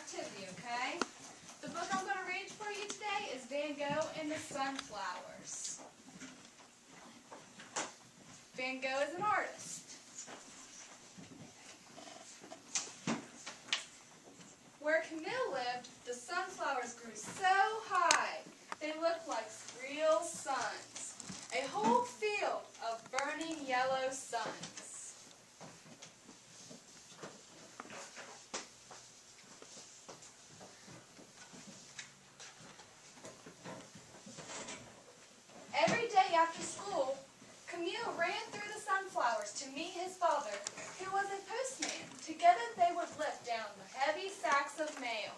activity, okay? The book I'm going to read for you today is Van Gogh and the Sunflowers. Van Gogh is an artist. Where Camille lived, the sunflowers grew so high, they looked like real suns. A whole field of burning yellow suns. Every day after school, Camille ran through the sunflowers to meet his father, who was a postman. Together they would lift down the heavy sacks of mail.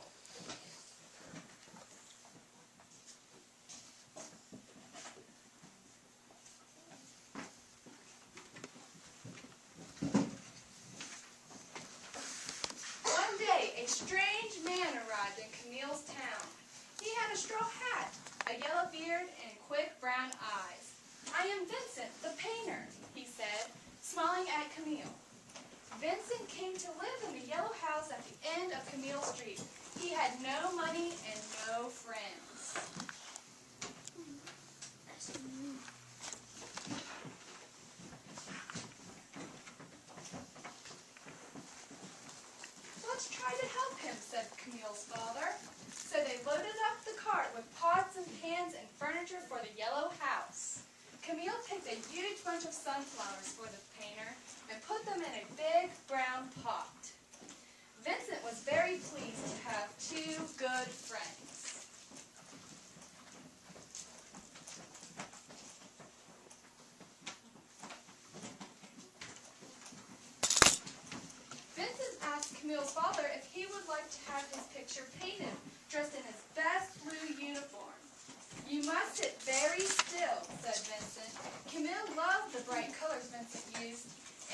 One day, a strange man arrived in Camille's town. He had a straw hat, a yellow beard, and quick brown eyes. "I am Vincent, the painter," he said, smiling at Camille. Vincent came to live in the yellow house at the end of Camille Street. He had no money and no friends. "Let's try to help him," said Camille's father. So they loaded up the cart with pots and pans and furniture for the yellow house. Camille picked a huge bunch of sunflowers for the painter and put them in a big brown pot. Vincent was very pleased to have two good friends. Vincent asked Camille's father if he would like to have his picture painted, dressed in his best blue uniform. "You must sit very still," said Vincent. Camille loved the bright colors Vincent used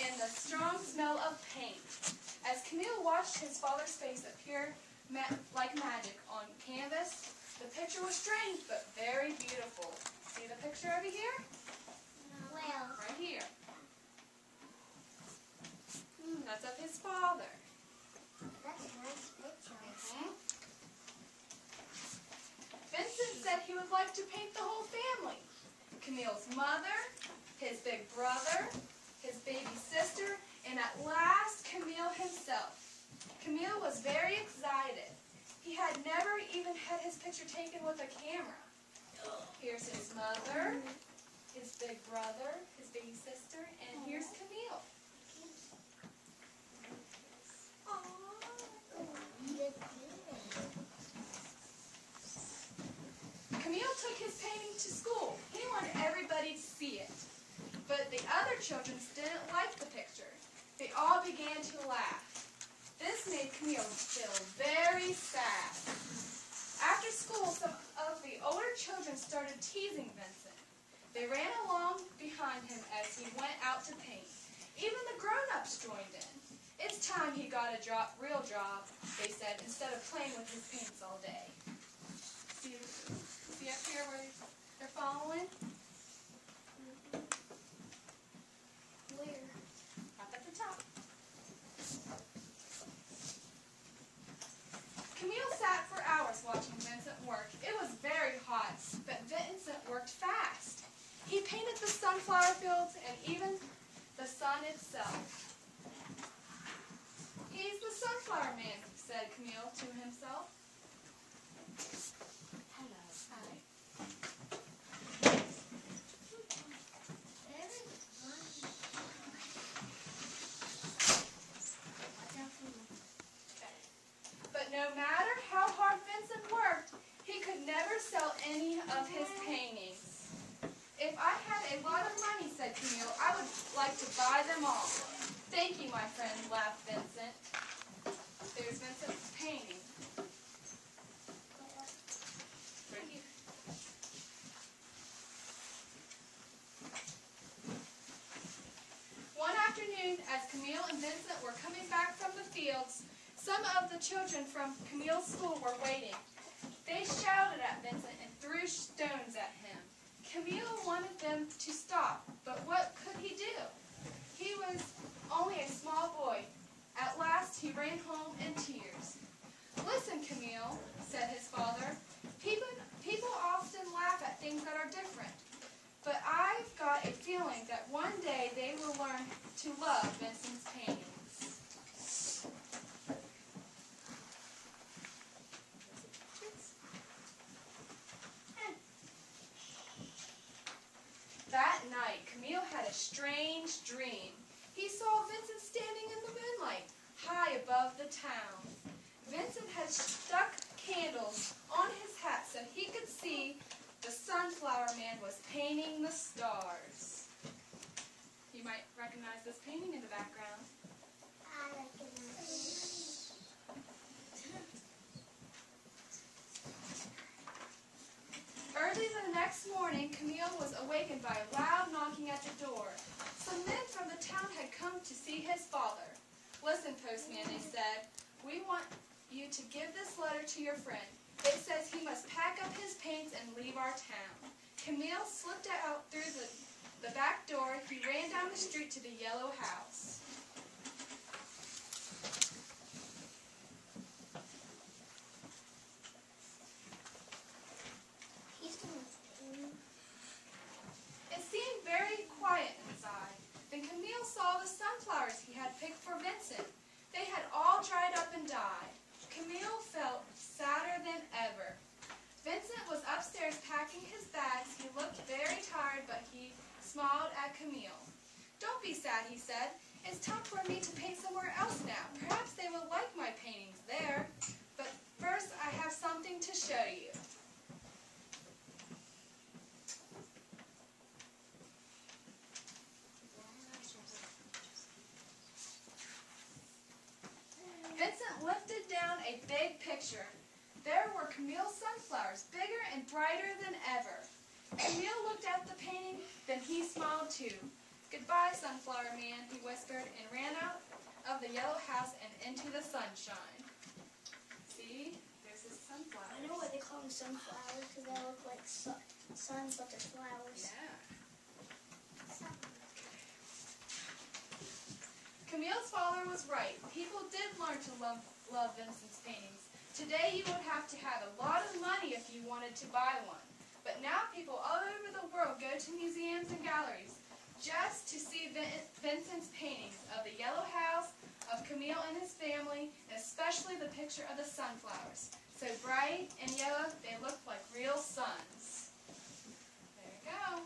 and the strong smell of paint. As Camille watched his father's face appear like magic on canvas, the picture was strange but very beautiful. See the picture over here? Well, Right here. That's of his father. that's a nice picture. Vincent said he would like to paint the whole family. Camille's mother, his big brother, his baby sister, and at last Camille himself. Camille was very excited. He had never even had his picture taken with a camera. Here's his mother, his big brother, his baby sister, and here's Camille. Camille took his painting to school. He wanted everybody to see it. But the other children didn't like the picture. They all began to laugh. This made Camille feel very sad. After school, some of the older children started teasing Vincent. They ran along behind him as he went out to paint. Even the grown-ups joined in. "It's time he got a real job," they said, instead of playing with his paints all day. See up here where they're following? Where? Up at the top. Camille sat for hours watching Vincent work. It was very hot, but Vincent worked fast. He painted the sunflower fields and even the sun itself. "He's the sunflower man," said Camille to himself. Hello. Hi. But no matter how hard Vincent worked, he could never sell any of his paintings. "If I had a lot of money," said Camille, "I would like to buy them all." "Thank you, my friend," laughed Vincent. There's Vincent's painting. Right here. One afternoon, as Camille and Vincent were coming back from the fields, some of the children from Camille's school were waiting. They shouted at Vincent and threw stones at him. Camille wanted them to stop, but what could he do? He was only a small boy. At last he ran home in tears. "Listen," high above the town. Vincent had stuck candles on his hat so he could see the sunflower man was painting the stars. You might recognize this painting in the background. I recognize it. Early the next morning, Camille was awakened by a loud knocking at the door. Some men from the town had come to see his father. "Listen, postman," they said, "we want you to give this letter to your friend. It says he must pack up his paints and leave our town." Camille slipped out through the back door. He ran down the street to the yellow house. It seemed very quiet inside. Then Camille saw the sunflowers he had picked for Vincent. They had all dried up and died. Camille felt sadder than ever. Vincent was upstairs packing his bags. He looked very tired, but he smiled at Camille. "Don't be sad," he said. "It's time for me to paint somewhere else now. Perhaps they will like my paintings there. But first I have something to show you." Vincent lifted down a big picture. There were Camille's sunflowers, bigger and brighter than ever. Camille looked at the painting, then he smiled too. "Goodbye, sunflower man," he whispered, and ran out of the yellow house and into the sunshine. See, there's his sunflowers. I know why they call them sunflowers, because they look like suns, but they're flowers. Yeah. Camille's father was right. People did learn to love Vincent's paintings. Today you would have to have a lot of money if you wanted to buy one. But now people all over the world go to museums and galleries just to see Vincent's paintings of the yellow house, of Camille and his family, and especially the picture of the sunflowers. So bright and yellow, they look like real suns. There you go.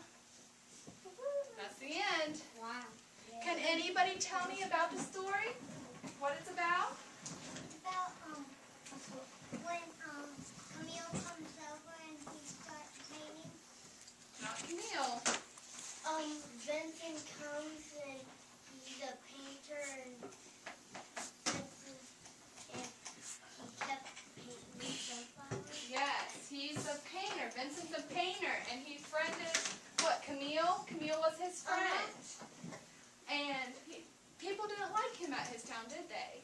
That's the end. Wow. Can anybody tell me about the story? What it's about? It's about when Camille comes over and he starts painting. Not Camille. Vincent comes and he's a painter and he kept painting sunflowers. Yes, he's a painter. Vincent's a painter, and he friended, what, Camille? Camille was his friend. And people didn't like him at his town, did they?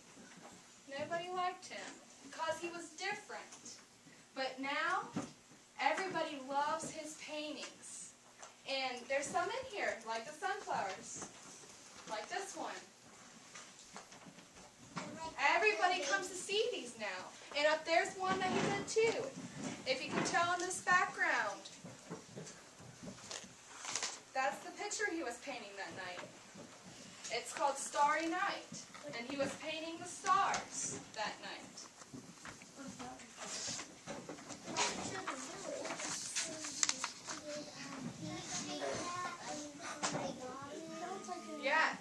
Nobody liked him because he was different. But now, everybody loves his paintings. And there's some in here, like the sunflowers, like this one. Everybody comes to see these now. And up there's one that he did too, if you can tell in this background. That's the picture he was painting that night. It's called Starry Night, and he was painting the stars that night. Yeah,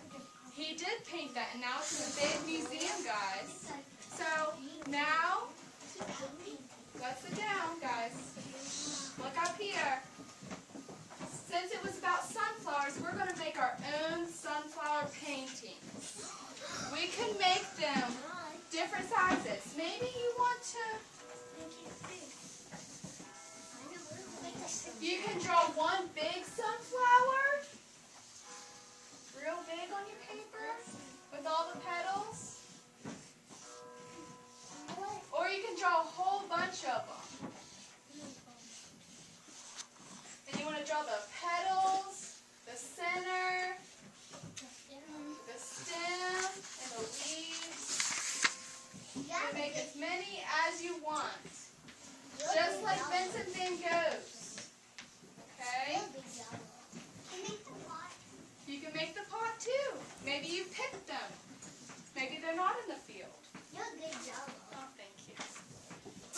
he did paint that, and now it's in a big museum, guys. So now, let's sit down, guys. Look up here. Since it was about sunflowers, we're going to make our own sunflower paintings. We can make them different sizes. Maybe you want to... You can draw one big sunflower, real big on your paper, with all the petals. Or you can draw a whole bunch of them. And you want to draw the petals, the center, the stem, and the leaves. You can make as many as you want. Just like Vincent Van Gogh's. Okay? You can make the pot too. Maybe you picked them. Maybe they're not in the field. You're a good job. Oh, thank you.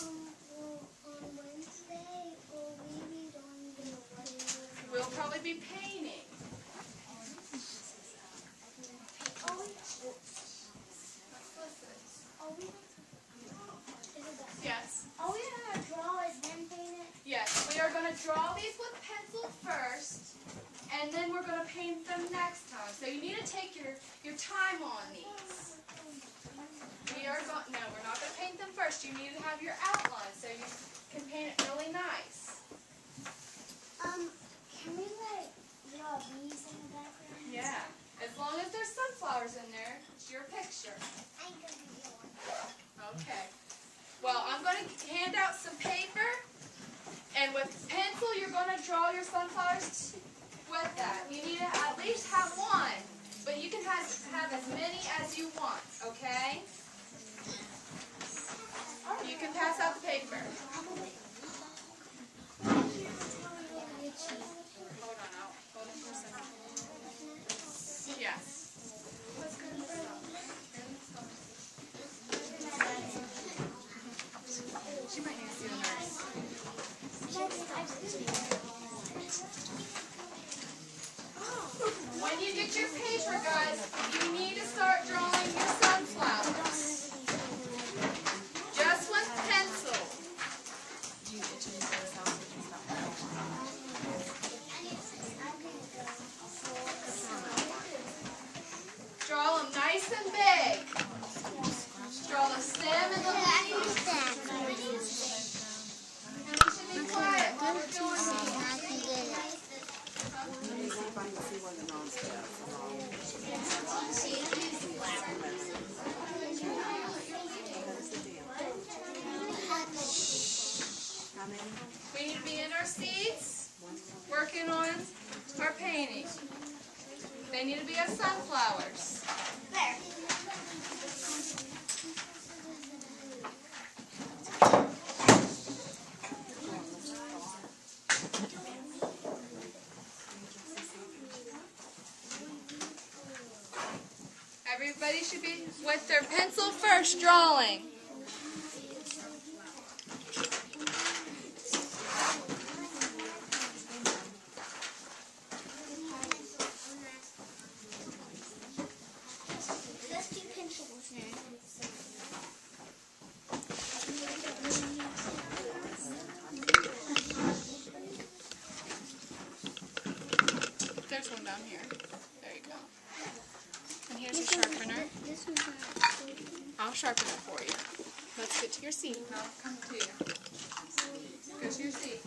On Wednesday, or maybe on We'll probably be painting. Oh, Let's listen. first, and then we're going to paint them next time. So you need to take your time on these. No, we're not going to paint them first. You need to have your outline so you can paint it really nice. Can we draw bees in the background? Yeah. As long as there's sunflowers in there, it's your picture. I'm going to do one. Okay. Well, I'm going to hand out some paper, and with pencil, you're going to draw your sunflowers with that. You need to at least have one, but you can have as many as you want, okay? You can pass out the paper. Hold on, hold it for a second. Yes. She might need to see the nurse. When you get your paper, guys, you need to start drawing your sunflowers. Just with pencil. Draw them nice and big. Draw the stem and the leaves. And we should be quiet while we're doing these. We need to be in our seats, working on our painting. They need to be as sunflowers. There. Everybody should be with their pencil first drawing. Let's do pencils now. There's one down here. There you go. And here's your sharpener. This one's not. I'll sharpen it for you. Let's get to your seat. I'll come to you. Go to your seat.